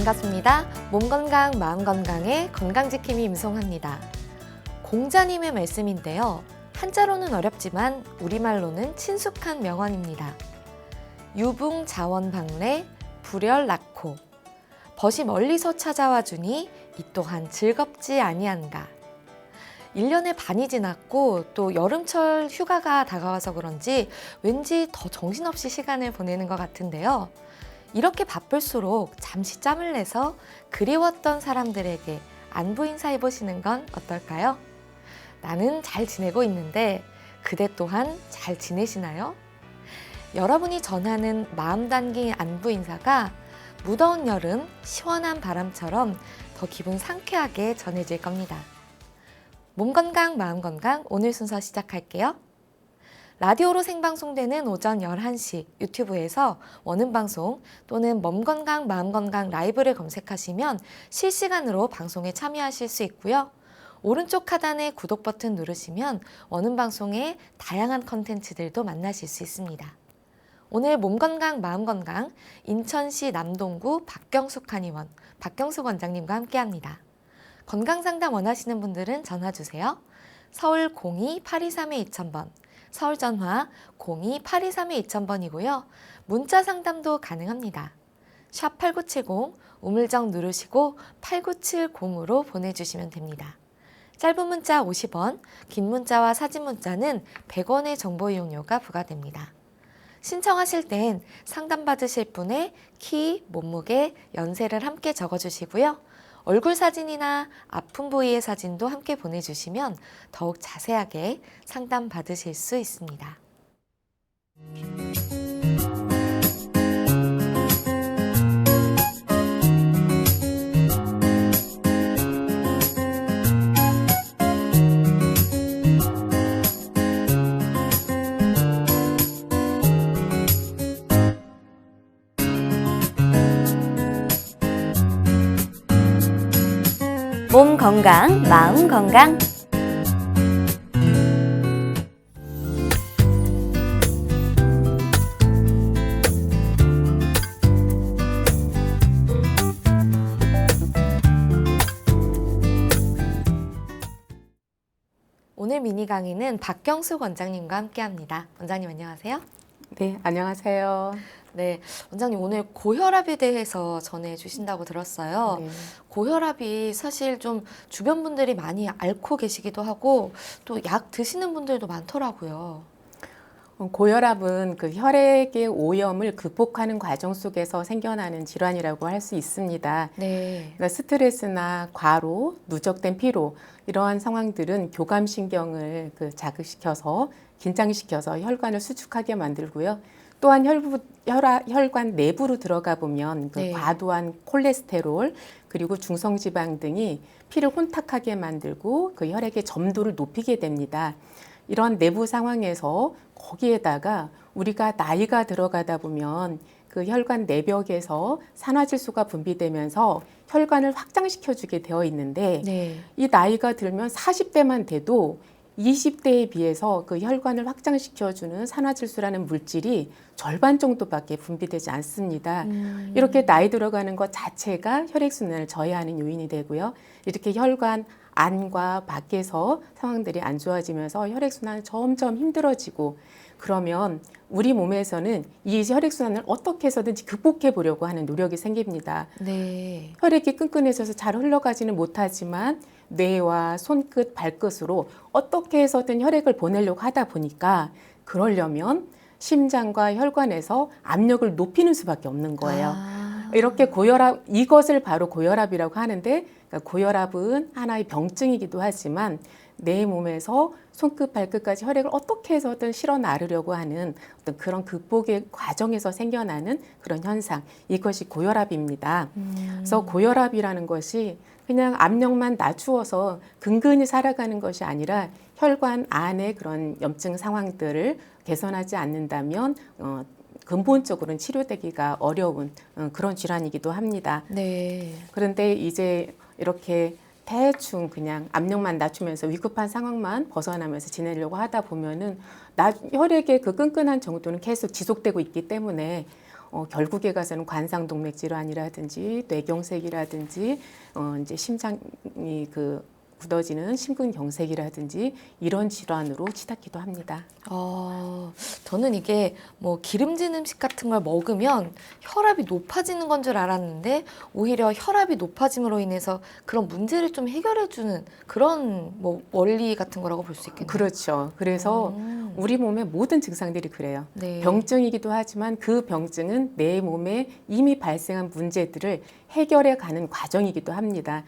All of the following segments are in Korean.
반갑습니다. 몸 건강, 마음 건강의 건강지킴이 임송합니다. 공자님의 말씀인데요. 한자로는 어렵지만 우리말로는 친숙한 명언입니다. 유붕자원박래, 불열낙호. 벗이 멀리서 찾아와 주니 이 또한 즐겁지 아니한가. 1년의 반이 지났고 또 여름철 휴가가 다가와서 그런지 왠지 더 정신없이 시간을 보내는 것 같은데요. 이렇게 바쁠수록 잠시 짬을 내서 그리웠던 사람들에게 안부 인사해보시는 건 어떨까요? 나는 잘 지내고 있는데 그대 또한 잘 지내시나요? 여러분이 전하는 마음 담긴 안부 인사가 무더운 여름 시원한 바람처럼 더 기분 상쾌하게 전해질 겁니다. 몸 건강, 마음 건강 오늘 순서 시작할게요. 라디오로 생방송되는 오전 11시 유튜브에서 원음방송 또는 몸 건강, 마음 건강 라이브를 검색하시면 실시간으로 방송에 참여하실 수 있고요. 오른쪽 하단에 구독 버튼 누르시면 원음방송의 다양한 컨텐츠들도 만나실 수 있습니다. 오늘 몸 건강, 마음 건강 인천시 남동구 박경숙 한의원 박경숙 원장님과 함께합니다. 건강상담 원하시는 분들은 전화주세요. 서울 02-823-2000번, 서울 전화 02-823-2000번이고요. 문자 상담도 가능합니다. 샵 8970 우물정 누르시고 8970으로 보내주시면 됩니다. 짧은 문자 50원, 긴 문자와 사진 문자는 100원의 정보 이용료가 부과됩니다. 신청하실 땐 상담받으실 분의 키, 몸무게, 연세를 함께 적어주시고요. 얼굴 사진이나 아픈 부위의 사진도 함께 보내주시면 더욱 자세하게 상담 받으실 수 있습니다. 몸 건강, 마음 건강. 오늘 미니 강의는 박경숙 원장님과 함께합니다. 원장님 안녕하세요. 네, 안녕하세요. 네, 원장님 오늘 고혈압에 대해서 전해주신다고 들었어요. 네. 고혈압이 사실 좀 주변 분들이 많이 앓고 계시기도 하고 또 약 드시는 분들도 많더라고요. 고혈압은 그 혈액의 오염을 극복하는 과정 속에서 생겨나는 질환이라고 할 수 있습니다. 네. 그러니까 스트레스나 과로, 누적된 피로 이러한 상황들은 교감신경을 자극시켜서 긴장시켜서 혈관을 수축하게 만들고요. 또한 혈관 내부로 들어가 보면 네. 과도한 콜레스테롤 그리고 중성지방 등이 피를 혼탁하게 만들고 그 혈액의 점도를 높이게 됩니다. 이런 내부 상황에서 거기에다가 우리가 나이가 들어가다 보면 그 혈관 내벽에서 산화질소가 분비되면서 혈관을 확장시켜주게 되어 있는데 네. 이 나이가 들면 40대만 돼도 20대에 비해서 그 혈관을 확장시켜주는 산화질소라는 물질이 절반 정도밖에 분비되지 않습니다. 이렇게 나이 들어가는 것 자체가 혈액순환을 저해하는 요인이 되고요. 이렇게 혈관 안과 밖에서 상황들이 안 좋아지면서 혈액순환이 점점 힘들어지고 그러면 우리 몸에서는 이 혈액순환을 어떻게 해서든지 극복해 보려고 하는 노력이 생깁니다. 네. 혈액이 끈끈해져서 잘 흘러가지는 못하지만 뇌와 손끝, 발끝으로 어떻게 해서든 혈액을 보내려고 하다 보니까 그러려면 심장과 혈관에서 압력을 높이는 수밖에 없는 거예요. 이렇게 고혈압, 이것을 바로 고혈압이라고 하는데 그러니까 고혈압은 하나의 병증이기도 하지만 내 몸에서 손끝, 발끝까지 혈액을 어떻게 해서든 실어 나르려고 하는 어떤 그런 극복의 과정에서 생겨나는 그런 현상, 이것이 고혈압입니다. 그래서 고혈압이라는 것이 그냥 압력만 낮추어서 근근히 살아가는 것이 아니라 혈관 안의 그런 염증 상황들을 개선하지 않는다면 근본적으로는 치료되기가 어려운 그런 질환이기도 합니다. 네. 그런데 이제 이렇게 대충 그냥 압력만 낮추면서 위급한 상황만 벗어나면서 지내려고 하다 보면은 혈액의 그 끈끈한 정도는 계속 지속되고 있기 때문에 결국에 가서는 관상동맥 질환이라든지 뇌경색이라든지 이제 심장이 굳어지는 심근경색이라든지 이런 질환으로 치닫기도 합니다. 저는 이게 뭐 기름진 음식 같은 걸 먹으면 혈압이 높아지는 건 줄 알았는데 오히려 혈압이 높아짐으로 인해서 그런 문제를 좀 해결해주는 그런 뭐 원리 같은 거라고 볼 수 있겠네요. 그렇죠. 그래서 우리 몸의 모든 증상들이 그래요. 네. 병증이기도 하지만 그 병증은 내 몸에 이미 발생한 문제들을 해결해 가는 과정이기도 합니다.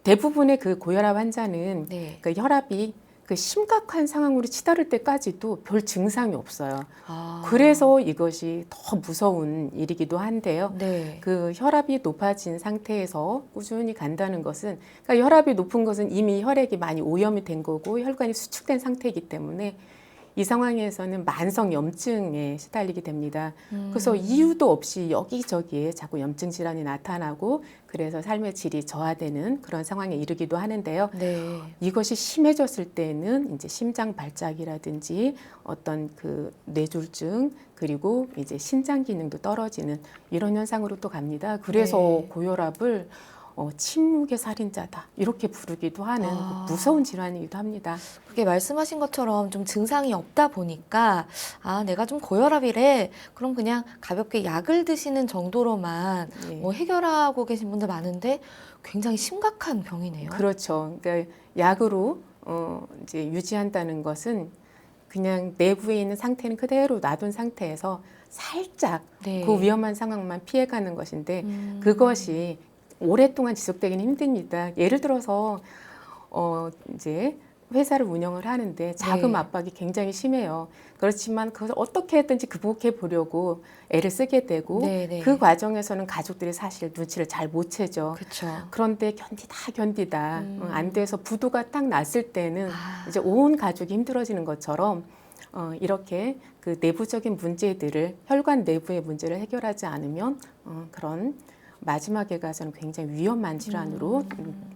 대부분의 그 고혈압 환자는 네. 그 혈압이 그 심각한 상황으로 치달을 때까지도 별 증상이 없어요. 그래서 이것이 더 무서운 일이기도 한데요. 네. 그 혈압이 높아진 상태에서 꾸준히 간다는 것은, 그러니까 혈압이 높은 것은 이미 혈액이 많이 오염이 된 거고 혈관이 수축된 상태이기 때문에 이 상황에서는 만성 염증에 시달리게 됩니다. 그래서 이유도 없이 여기저기에 자꾸 염증 질환이 나타나고 그래서 삶의 질이 저하되는 그런 상황에 이르기도 하는데요. 네. 이것이 심해졌을 때는 이제 심장 발작이라든지 어떤 그 뇌졸중 그리고 이제 신장 기능도 떨어지는 이런 현상으로 또 갑니다. 그래서 네. 고혈압을 침묵의 살인자다 이렇게 부르기도 하는 그 무서운 질환이기도 합니다. 그게 말씀하신 것처럼 좀 증상이 없다 보니까 내가 좀 고혈압이래. 그럼 그냥 가볍게 약을 드시는 정도로만 예. 뭐 해결하고 계신 분들 많은데 굉장히 심각한 병이네요. 그렇죠. 그러니까 약으로 이제 유지한다는 것은 그냥 내부에 있는 상태는 그대로 놔둔 상태에서 살짝 네. 그 위험한 상황만 피해가는 것인데 그것이 오랫동안 지속되기는 힘듭니다. 예를 들어서 이제 회사를 운영을 하는데 자금 네. 압박이 굉장히 심해요. 그렇지만 그것을 어떻게 했든지 극복해 보려고 애를 쓰게 되고 네. 그 과정에서는 가족들이 사실 눈치를 잘 못 채죠. 그렇죠. 그런데 견디다 안 돼서 부도가 딱 났을 때는 이제 온 가족이 힘들어지는 것처럼 이렇게 그 내부적인 문제들을 혈관 내부의 문제를 해결하지 않으면 그런 마지막에 가서는 굉장히 위험한 질환으로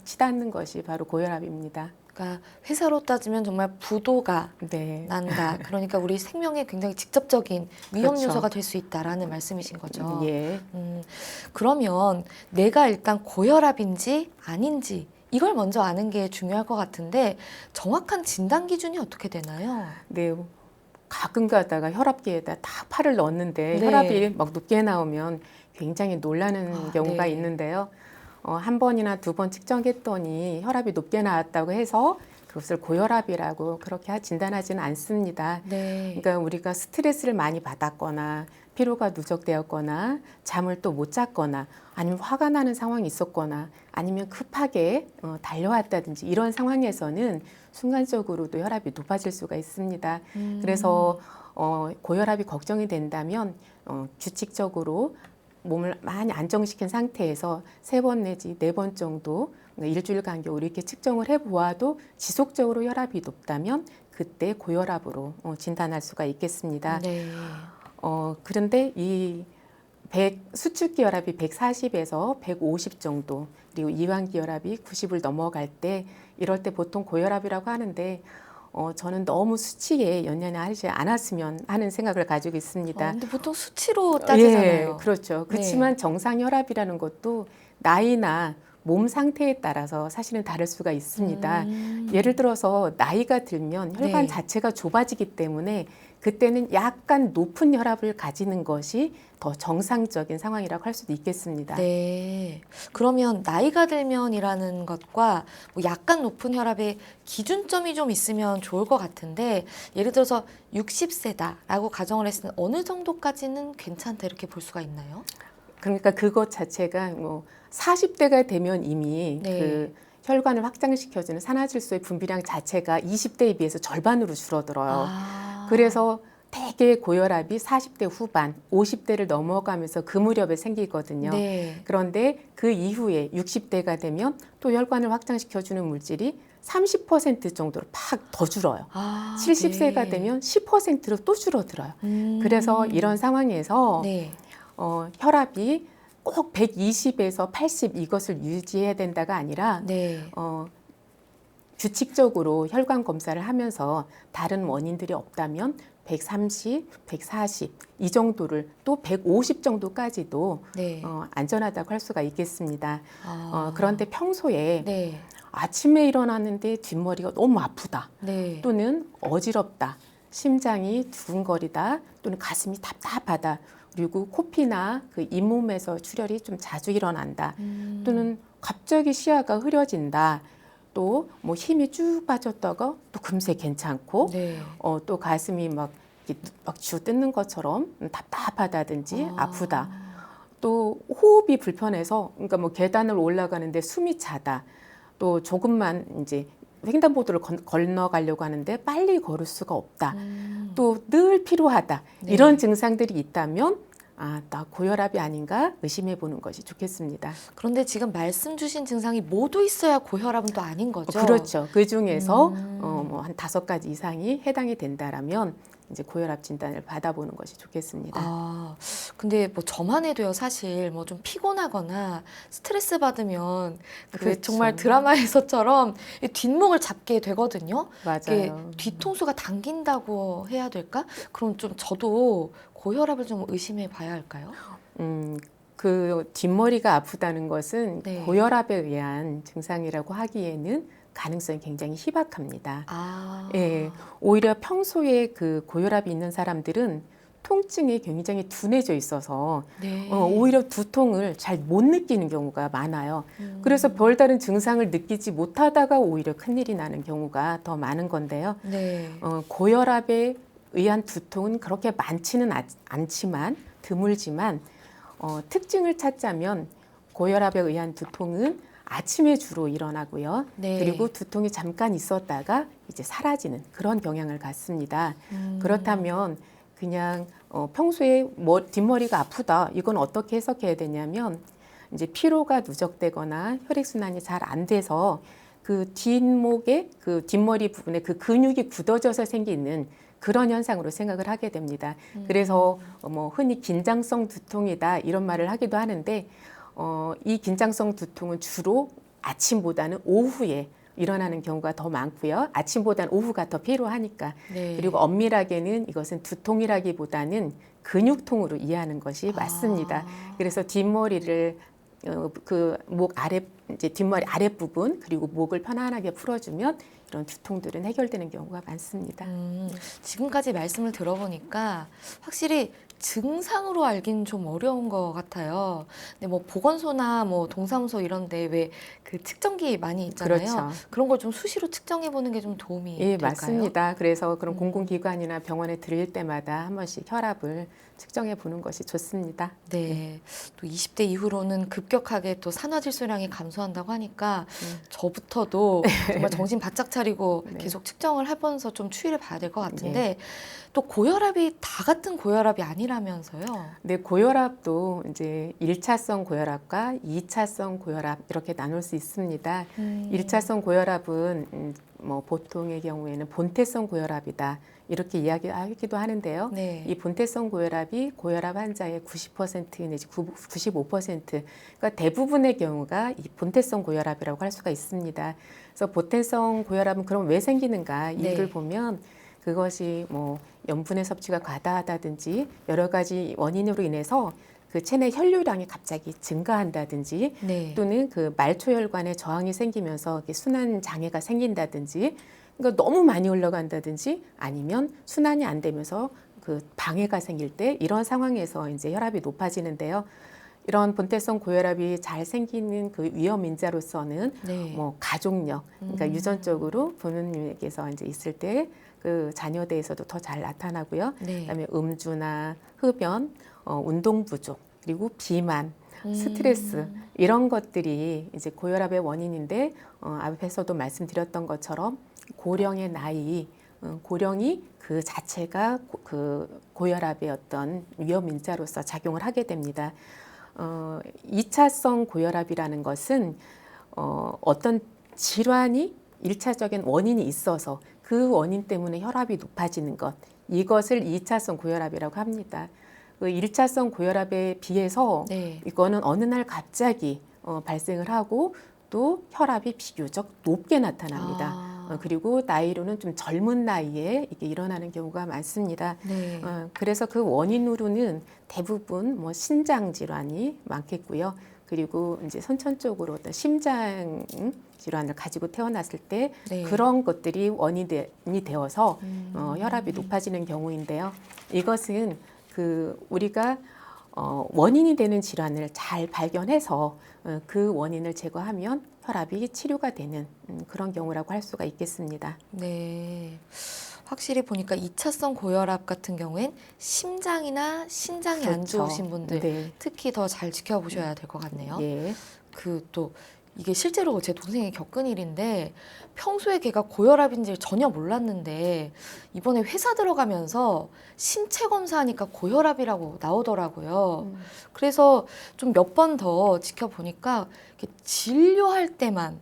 치닫는 것이 바로 고혈압입니다. 그러니까 회사로 따지면 정말 부도가 네. 난다. 그러니까 우리 생명에 굉장히 직접적인 위험 그렇죠. 요소가 될 수 있다라는 말씀이신 거죠. 예. 그러면 내가 일단 고혈압인지 아닌지 이걸 먼저 아는 게 중요할 것 같은데 정확한 진단 기준이 어떻게 되나요? 네. 가끔 가다가 혈압계에다 다 팔을 넣었는데 네. 혈압이 막 높게 나오면 굉장히 놀라는 경우가 네. 있는데요. 한 번이나 두 번 측정했더니 혈압이 높게 나왔다고 해서 그것을 고혈압이라고 그렇게 진단하지는 않습니다. 네. 그러니까 우리가 스트레스를 많이 받았거나 피로가 누적되었거나 잠을 또 못 잤거나 아니면 화가 나는 상황이 있었거나 아니면 급하게 달려왔다든지 이런 상황에서는 순간적으로도 혈압이 높아질 수가 있습니다. 그래서 고혈압이 걱정이 된다면 규칙적으로 몸을 많이 안정시킨 상태에서 3번 내지 4번 정도 일주일 간격으로 이렇게 측정을 해보아도 지속적으로 혈압이 높다면 그때 고혈압으로 진단할 수가 있겠습니다. 네. 그런데 이 수축기 혈압이 140에서 150 정도 그리고 이완기 혈압이 90을 넘어갈 때 이럴 때 보통 고혈압이라고 하는데 저는 너무 수치에 연연하지 않았으면 하는 생각을 가지고 있습니다. 근데 보통 수치로 따지잖아요. 예, 그렇죠. 그렇지만 정상 혈압이라는 것도 나이나 몸 상태에 따라서 사실은 다를 수가 있습니다. 예를 들어서 나이가 들면 혈관 네. 자체가 좁아지기 때문에 그때는 약간 높은 혈압을 가지는 것이 더 정상적인 상황이라고 할 수도 있겠습니다. 네. 그러면 나이가 들면이라는 것과 뭐 약간 높은 혈압의 기준점이 좀 있으면 좋을 것 같은데 예를 들어서 60세다라고 가정을 했을 때 어느 정도까지는 괜찮다 이렇게 볼 수가 있나요? 그러니까 그것 자체가 뭐 40대가 되면 이미 네. 그 혈관을 확장시켜주는 산화질소의 분비량 자체가 20대에 비해서 절반으로 줄어들어요. 그래서 대개 고혈압이 40대 후반, 50대를 넘어가면서 그 무렵에 생기거든요. 네. 그런데 그 이후에 60대가 되면 또 혈관을 확장시켜주는 물질이 30% 정도로 팍 더 줄어요. 70세가 네. 되면 10%로 또 줄어들어요. 그래서 이런 상황에서 네. 혈압이 꼭 120에서 80 이것을 유지해야 된다가 아니라 네. 규칙적으로 혈관 검사를 하면서 다른 원인들이 없다면 130, 140 이 정도를 또 150 정도까지도 네. 안전하다고 할 수가 있겠습니다. 아. 그런데 평소에 네. 아침에 일어났는데 뒷머리가 너무 아프다 네. 또는 어지럽다, 심장이 두근거리다 또는 가슴이 답답하다, 그리고 코피나 그 잇몸에서 출혈이 좀 자주 일어난다 또는 갑자기 시야가 흐려진다, 또 뭐 힘이 쭉 빠졌다가 또 금세 괜찮고 네. 또 가슴이 막 쥐어 뜯는 것처럼 답답하다든지 아프다, 또 호흡이 불편해서 그러니까 뭐 계단을 올라가는데 숨이 차다, 또 조금만 이제 횡단보도를 건너가려고 하는데 빨리 걸을 수가 없다, 또 늘 피로하다, 네. 이런 증상들이 있다면 나 고혈압이 아닌가 의심해 보는 것이 좋겠습니다. 그런데 지금 말씀 주신 증상이 모두 있어야 고혈압은 또 아닌 거죠? 그렇죠. 그 중에서 뭐 한 5가지 이상이 해당이 된다라면 이제 고혈압 진단을 받아보는 것이 좋겠습니다. 아, 근데 뭐 저만 해도요, 사실 뭐 좀 피곤하거나 스트레스 받으면 그 그렇죠. 정말 드라마에서처럼 이 뒷목을 잡게 되거든요. 이게 맞아요. 뒤통수가 당긴다고 해야 될까? 그럼 좀 저도 고혈압을 좀 의심해 봐야 할까요? 그 뒷머리가 아프다는 것은 네. 고혈압에 의한 증상이라고 하기에는 가능성이 굉장히 희박합니다. 아, 예, 오히려 평소에 그 고혈압이 있는 사람들은 통증이 굉장히 둔해져 있어서 네. 오히려 두통을 잘 못 느끼는 경우가 많아요. 그래서 별다른 증상을 느끼지 못하다가 오히려 큰일이 나는 경우가 더 많은 건데요. 네. 고혈압에 의한 두통은 그렇게 많지는 않지만 드물지만 특징을 찾자면 고혈압에 의한 두통은 아침에 주로 일어나고요. 네. 그리고 두통이 잠깐 있었다가 이제 사라지는 그런 경향을 갖습니다. 그렇다면 그냥 평소에 뒷머리가 아프다, 이건 어떻게 해석해야 되냐면 이제 피로가 누적되거나 혈액순환이 잘 안 돼서 그 뒷목에 그 뒷머리 부분에 그 근육이 굳어져서 생기는 그런 현상으로 생각을 하게 됩니다. 그래서 뭐 흔히 긴장성 두통이다 이런 말을 하기도 하는데 이 긴장성 두통은 주로 아침보다는 오후에 일어나는 경우가 더 많고요. 아침보다는 오후가 더 피로하니까. 네. 그리고 엄밀하게는 이것은 두통이라기보다는 근육통으로 이해하는 것이 맞습니다. 그래서 뒷머리를 그 목 아래 이제 뒷머리 아랫부분 그리고 목을 편안하게 풀어주면 이런 두통들은 해결되는 경우가 많습니다. 지금까지 말씀을 들어보니까 확실히 증상으로 알기는 좀 어려운 것 같아요. 근데 뭐 보건소나 뭐 동사무소 이런데 왜 그 측정기 많이 있잖아요. 그렇죠. 그런 걸 좀 수시로 측정해 보는 게 좀 도움이 예, 될까요? 맞습니다. 그래서 그런 공공기관이나 병원에 들릴 때마다 한 번씩 혈압을 측정해 보는 것이 좋습니다. 네. 또 20대 이후로는 급격하게 또 산화질소량이 감소한다고 하니까 저부터도 정말 정신 바짝 차리고 네. 계속 측정을 해보면서 좀 추이를 봐야 될 것 같은데 또 고혈압이 다 같은 고혈압이 아니라면서요? 네, 고혈압도 이제 1차성 고혈압과 2차성 고혈압 이렇게 나눌 수 있습니다. 1차성 고혈압은 뭐 보통의 경우에는 본태성 고혈압이다 이렇게 이야기하기도 하는데요. 네. 이 본태성 고혈압이 고혈압 환자의 90% 내지 95% 그러니까 대부분의 경우가 이 본태성 고혈압이라고 할 수가 있습니다. 그래서 본태성 고혈압은 그럼 왜 생기는가 이유를 네. 보면 그것이 뭐 염분의 섭취가 과다하다든지 여러 가지 원인으로 인해서 그 체내 혈류량이 갑자기 증가한다든지 네. 또는 그 말초혈관에 저항이 생기면서 이렇게 순환 장애가 생긴다든지 그러니까 너무 많이 올라간다든지 아니면 순환이 안 되면서 그 방해가 생길 때 이런 상황에서 이제 혈압이 높아지는데요. 이런 본태성 고혈압이 잘 생기는 그 위험 인자로서는 네. 뭐 가족력, 그러니까 유전적으로 부모님에게서 이제 있을 때 그 자녀대에서도 더 잘 나타나고요. 네. 그다음에 음주나 흡연, 운동 부족, 그리고 비만, 스트레스 이런 것들이 이제 고혈압의 원인인데 앞에서도 말씀드렸던 것처럼 고령의 나이, 고령이 그 자체가 그 고혈압의 어떤 위험 인자로서 작용을 하게 됩니다. 2차성 고혈압이라는 것은 어떤 질환이 1차적인 원인이 있어서 그 원인 때문에 혈압이 높아지는 것, 이것을 2차성 고혈압이라고 합니다. 그 1차성 고혈압에 비해서 네. 이거는 어느 날 갑자기 발생을 하고 또 혈압이 비교적 높게 나타납니다. 그리고 나이로는 좀 젊은 나이에 이게 일어나는 경우가 많습니다. 네. 그래서 그 원인으로는 대부분 뭐 신장 질환이 많겠고요. 그리고 이제 선천적으로 어떤 심장 질환을 가지고 태어났을 때 네. 그런 것들이 원인이 되어서 혈압이 높아지는 경우인데요. 이것은 우리가 원인이 되는 질환을 잘 발견해서 그 원인을 제거하면 혈압이 치료가 되는 그런 경우라고 할 수가 있겠습니다. 네. 확실히 보니까 2차성 고혈압 같은 경우엔 심장이나 신장이 안 그렇죠. 좋으신 분들 네. 특히 더 잘 지켜보셔야 될 것 같네요. 예. 또 이게 실제로 제 동생이 겪은 일인데 평소에 걔가 고혈압인지 전혀 몰랐는데 이번에 회사 들어가면서 신체 검사하니까 고혈압이라고 나오더라고요. 그래서 좀 몇 번 더 지켜보니까 이렇게 진료할 때만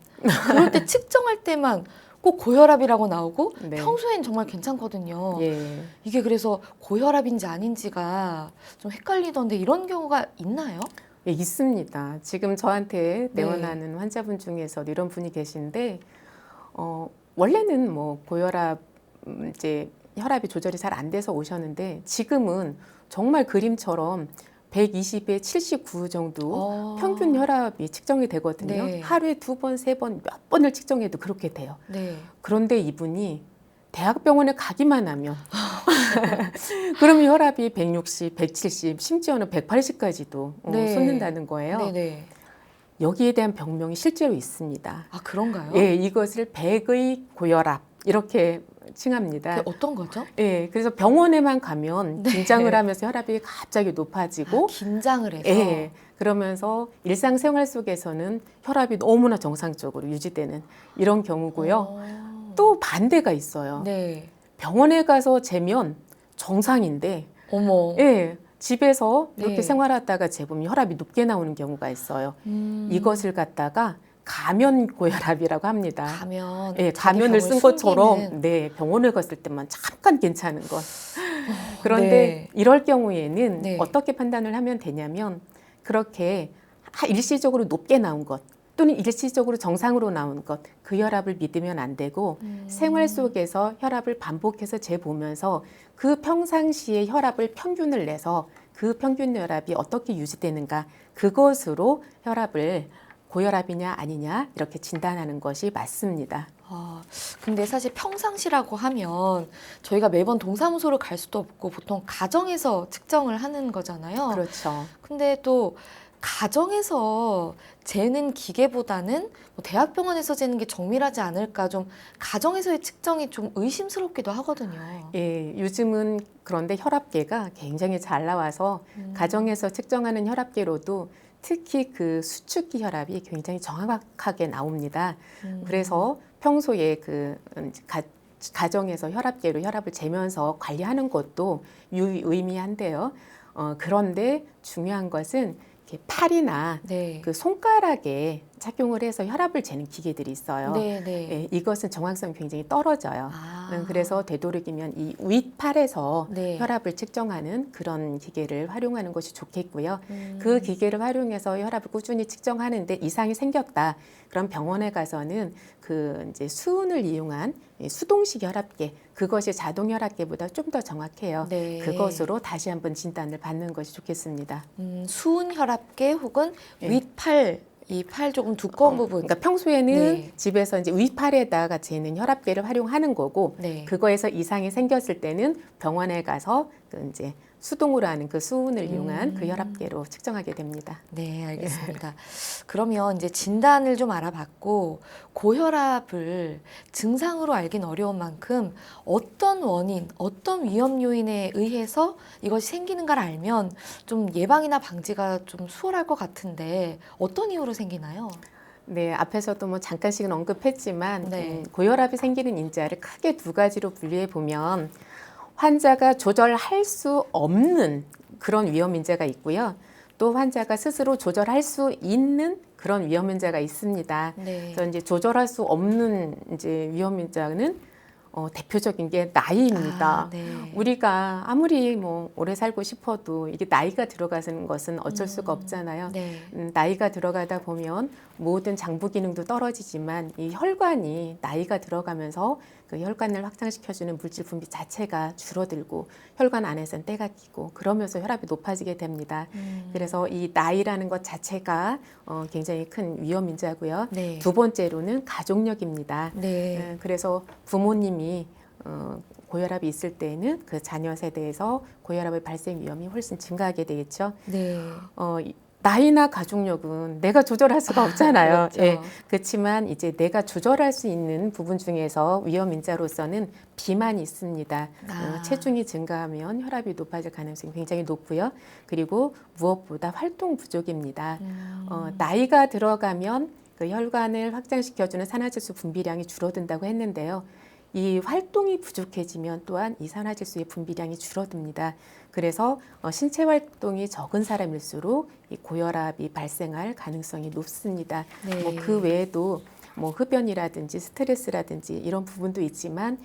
그럴 때 측정할 때만 꼭 고혈압이라고 나오고 네. 평소엔 정말 괜찮거든요. 예. 이게 그래서 고혈압인지 아닌지가 좀 헷갈리던데 이런 경우가 있나요? 예, 있습니다. 지금 저한테 네. 내원하는 환자분 중에서 이런 분이 계신데, 원래는 뭐 고혈압, 이제 혈압이 조절이 잘 안 돼서 오셨는데, 지금은 정말 그림처럼 120에 79 정도 평균 혈압이 측정이 되거든요. 네. 하루에 2번, 3번, 몇 번을 측정해도 그렇게 돼요. 네. 그런데 이분이 대학병원에 가기만 하면 그러면 혈압이 160, 170, 심지어는 180까지도 네. 솟는다는 거예요. 네네. 여기에 대한 병명이 실제로 있습니다. 아 그런가요? 예, 이것을 백의 고혈압 이렇게 칭합니다. 그게 어떤 거죠? 예, 그래서 병원에만 가면 네. 긴장을 하면서 혈압이 갑자기 높아지고 긴장을 해서. 예, 그러면서 일상생활 속에서는 혈압이 너무나 정상적으로 유지되는 이런 경우고요. 또 반대가 있어요. 네. 병원에 가서 재면 정상인데, 어머. 예, 집에서 이렇게 네. 생활하다가 재보면 혈압이 높게 나오는 경우가 있어요. 이것을 갖다가 가면 고혈압이라고 합니다. 가면. 예, 자기 가면을 병을 쓴 것처럼 숨기는. 네, 병원을 갔을 때만 잠깐 괜찮은 것. 그런데 네. 이럴 경우에는 네. 어떻게 판단을 하면 되냐면 그렇게 일시적으로 높게 나온 것 또는 일시적으로 정상으로 나온 것, 그 혈압을 믿으면 안 되고 생활 속에서 혈압을 반복해서 재보면서 그 평상시의 혈압을 평균을 내서 그 평균 혈압이 어떻게 유지되는가, 그것으로 혈압을 고혈압이냐 아니냐 이렇게 진단하는 것이 맞습니다. 근데 사실 평상시라고 하면 저희가 매번 동사무소를 갈 수도 없고 보통 가정에서 측정을 하는 거잖아요. 그렇죠. 근데 또 가정에서 재는 기계보다는 뭐 대학병원에서 재는 게 정밀하지 않을까, 좀 가정에서의 측정이 좀 의심스럽기도 하거든요. 예, 요즘은 그런데 혈압계가 굉장히 잘 나와서 가정에서 측정하는 혈압계로도 특히 그 수축기 혈압이 굉장히 정확하게 나옵니다. 그래서 평소에 가정에서 혈압계로 혈압을 재면서 관리하는 것도 유의미한데요. 그런데 중요한 것은 이렇게 팔이나 네. 그 손가락에 착용을 해서 혈압을 재는 기계들이 있어요. 네, 네. 예, 이것은 정확성이 굉장히 떨어져요. 그래서 되도록이면 이 윗팔에서 네. 혈압을 측정하는 그런 기계를 활용하는 것이 좋겠고요. 그 기계를 활용해서 혈압을 꾸준히 측정하는데 이상이 생겼다. 그럼 병원에 가서는 그 이제 수은을 이용한 수동식 혈압계, 그것이 자동 혈압계보다 좀 더 정확해요. 네. 그것으로 다시 한번 진단을 받는 것이 좋겠습니다. 수은 혈압계 혹은 네. 윗팔, 이 팔 조금 두꺼운 부분. 그러니까 평소에는 네. 집에서 이제 윗팔에다가 재는 혈압계를 활용하는 거고, 네. 그거에서 이상이 생겼을 때는 병원에 가서 그 이제 수동으로 하는 그 수은을 이용한 그 혈압계로 측정하게 됩니다. 네, 알겠습니다. 그러면 이제 진단을 좀 알아봤고 고혈압을 증상으로 알긴 어려운 만큼 어떤 원인, 어떤 위험 요인에 의해서 이것이 생기는가를 알면 좀 예방이나 방지가 좀 수월할 것 같은데 어떤 이유로 생기나요? 네, 앞에서도 뭐 잠깐씩은 언급했지만 네. 고혈압이 생기는 인자를 크게 두 가지로 분류해 보면 환자가 조절할 수 없는 그런 위험 인자가 있고요. 또 환자가 스스로 조절할 수 있는 그런 위험 인자가 있습니다. 네. 그래서 이제 조절할 수 없는 이제 위험 인자는 대표적인 게 나이입니다. 아, 네. 우리가 아무리 뭐 오래 살고 싶어도 이게 나이가 들어가는 것은 어쩔 수가 없잖아요. 네. 나이가 들어가다 보면 모든 장부 기능도 떨어지지만 이 혈관이 나이가 들어가면서 그 혈관을 확장시켜주는 물질 분비 자체가 줄어들고 혈관 안에서는 때가 끼고 그러면서 혈압이 높아지게 됩니다. 그래서 이 나이라는 것 자체가 굉장히 큰 위험 인자고요. 네. 두 번째로는 가족력입니다. 네. 그래서 부모님이 고혈압이 있을 때는 그 자녀 세대에서 고혈압의 발생 위험이 훨씬 증가하게 되겠죠. 네. 나이나 가족력은 내가 조절할 수가 없잖아요. 그렇죠. 예, 그렇지만 이제 내가 조절할 수 있는 부분 중에서 위험 인자로서는 비만이 있습니다. 아. 체중이 증가하면 혈압이 높아질 가능성이 굉장히 높고요. 그리고 무엇보다 활동 부족입니다. 나이가 들어가면 그 혈관을 확장시켜주는 산화질소 분비량이 줄어든다고 했는데요. 이 활동이 부족해지면 또한 이산화질소의 분비량이 줄어듭니다. 그래서 신체 활동이 적은 사람일수록 이 고혈압이 발생할 가능성이 높습니다. 네. 뭐 그 외에도 뭐 흡연이라든지 스트레스라든지 이런 부분도 있지만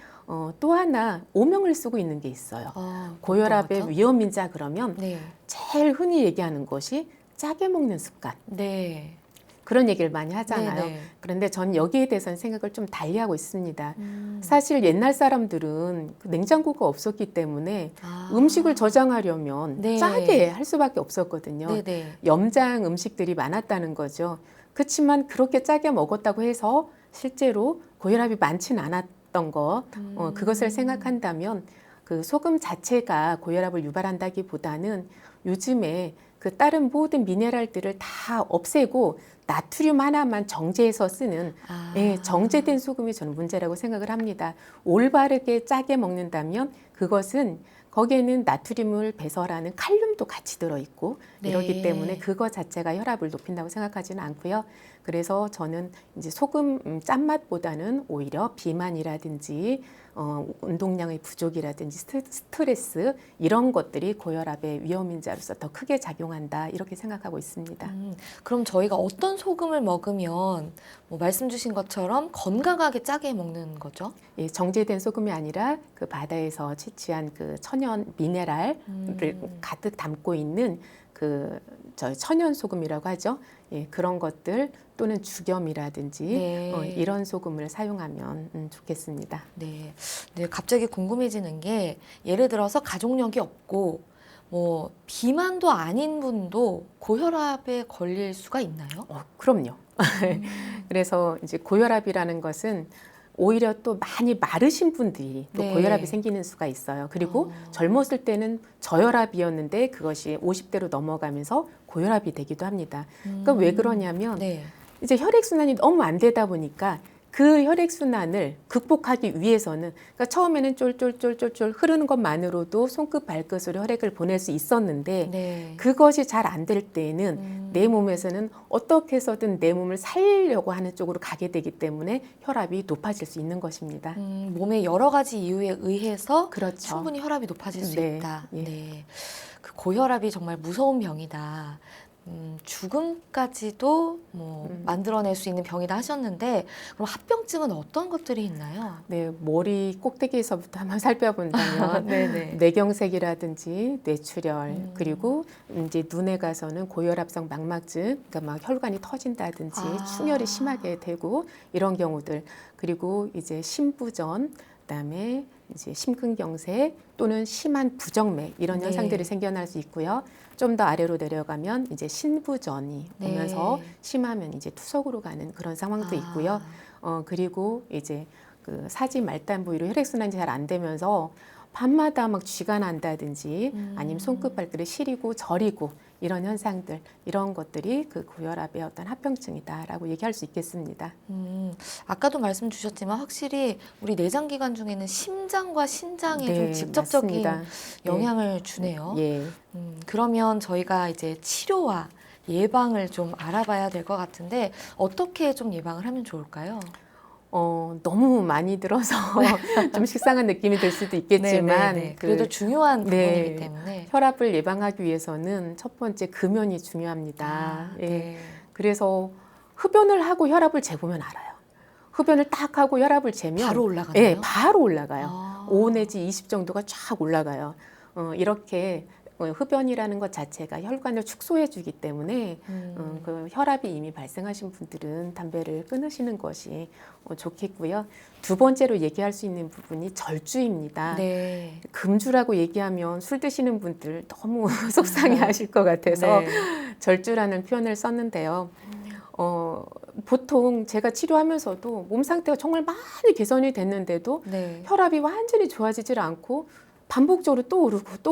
또 하나 오명을 쓰고 있는 게 있어요. 고혈압의 어떤 거죠? 위험 인자 그러면 네. 제일 흔히 얘기하는 것이 짜게 먹는 습관. 네. 그런 얘기를 많이 하잖아요. 네, 네. 그런데 전 여기에 대해서는 생각을 좀 달리하고 있습니다. 사실 옛날 사람들은 그 냉장고가 없었기 때문에 음식을 저장하려면 네. 짜게 할 수밖에 없었거든요. 네, 네. 염장 음식들이 많았다는 거죠. 그렇지만 그렇게 짜게 먹었다고 해서 실제로 고혈압이 많지는 않았던 거, 그것을 생각한다면 그 소금 자체가 고혈압을 유발한다기보다는 요즘에 그 다른 모든 미네랄들을 다 없애고 나트륨 하나만 정제해서 쓰는 정제된 소금이 저는 문제라고 생각을 합니다. 올바르게 짜게 먹는다면 그것은 거기에는 나트륨을 배설하는 칼륨도 같이 들어있고 네. 이러기 때문에 그거 자체가 혈압을 높인다고 생각하지는 않고요. 그래서 저는 이제 소금 짠맛보다는 오히려 비만이라든지 운동량의 부족이라든지 스트레스 이런 것들이 고혈압의 위험인자로서 더 크게 작용한다 이렇게 생각하고 있습니다. 그럼 저희가 어떤 소금을 먹으면 뭐 말씀 주신 것처럼 건강하게 짜게 먹는 거죠? 예, 정제된 소금이 아니라 그 바다에서 채취한 그 천연 미네랄을 가득 담고 있는 그 저희 천연 소금이라고 하죠. 예, 그런 것들 또는 죽염이라든지 네. 이런 소금을 사용하면 좋겠습니다. 네. 네, 갑자기 궁금해지는 게 예를 들어서 가족력이 없고 뭐 비만도 아닌 분도 고혈압에 걸릴 수가 있나요? 그럼요. 그래서 이제 고혈압이라는 것은 오히려 또 많이 마르신 분들이 또 네. 고혈압이 생기는 수가 있어요. 그리고 젊었을 때는 저혈압이었는데 그것이 50대로 넘어가면서 고혈압이 되기도 합니다. 그러니까 왜 그러냐면 네. 이제 혈액순환이 너무 안 되다 보니까 그 혈액순환을 극복하기 위해서는 그러니까 처음에는 쫄쫄쫄쫄쫄 흐르는 것만으로도 손끝 발끝으로 혈액을 보낼 수 있었는데 네. 그것이 잘 안 될 때에는 내 몸에서는 어떻게 해서든 내 몸을 살리려고 하는 쪽으로 가게 되기 때문에 혈압이 높아질 수 있는 것입니다. 몸의 여러 가지 이유에 의해서 그렇죠. 충분히 혈압이 높아질 수 네, 있다. 예. 네. 그 고혈압이 정말 무서운 병이다. 죽음까지도 뭐 만들어낼 수 있는 병이다 하셨는데 그럼 합병증은 어떤 것들이 있나요? 네, 머리 꼭대기에서부터 한번 살펴본다면 네네. 뇌경색이라든지 뇌출혈 그리고 이제 눈에 가서는 고혈압성 망막증, 그러니까 막 혈관이 터진다든지 충혈이 심하게 되고 이런 경우들 그리고 이제 심부전 그다음에 이제 심근경색 또는 심한 부정맥 이런 네. 현상들이 생겨날 수 있고요. 좀 더 아래로 내려가면 이제 신부전이 네. 오면서 심하면 이제 투석으로 가는 그런 상황도 있고요. 그리고 이제 그 사지 말단 부위로 혈액순환이 잘 안 되면서 밤마다 막 쥐가 난다든지 아니면 손끝 발끝이 시리고 저리고 이런 현상들 이런 것들이 그 고혈압의 어떤 합병증이다라고 얘기할 수 있겠습니다. 아까도 말씀 주셨지만 확실히 우리 내장기관 중에는 심장과 신장에 네, 좀 직접적인 맞습니다. 영향을 주네요. 예. 그러면 저희가 이제 치료와 예방을 좀 알아봐야 될 것 같은데 어떻게 좀 예방을 하면 좋을까요? 너무 많이 들어서 좀 식상한 느낌이 들 수도 있겠지만 네네네. 그래도 중요한 네. 부분이기 때문에 혈압을 예방하기 위해서는 첫 번째 금연이 중요합니다. 예. 네. 그래서 흡연을 하고 혈압을 재보면 알아요. 흡연을 딱 하고 혈압을 재면 바로 올라가나요? 네, 바로 올라가요. 아. 5 내지 20 정도가 쫙 올라가요. 이렇게 흡연이라는 것 자체가 혈관을 축소해 주기 때문에 그 혈압이 이미 발생하신 분들은 담배를 끊으시는 것이 좋겠고요. 두 번째로 얘기할 수 있는 부분이 절주입니다. 네. 금주라고 얘기하면 술 드시는 분들 너무 속상해 하실 것 같아서 네. 절주라는 표현을 썼는데요. 보통 제가 치료하면서도 몸 상태가 정말 많이 개선이 됐는데도 네. 혈압이 완전히 좋아지질 않고 반복적으로 또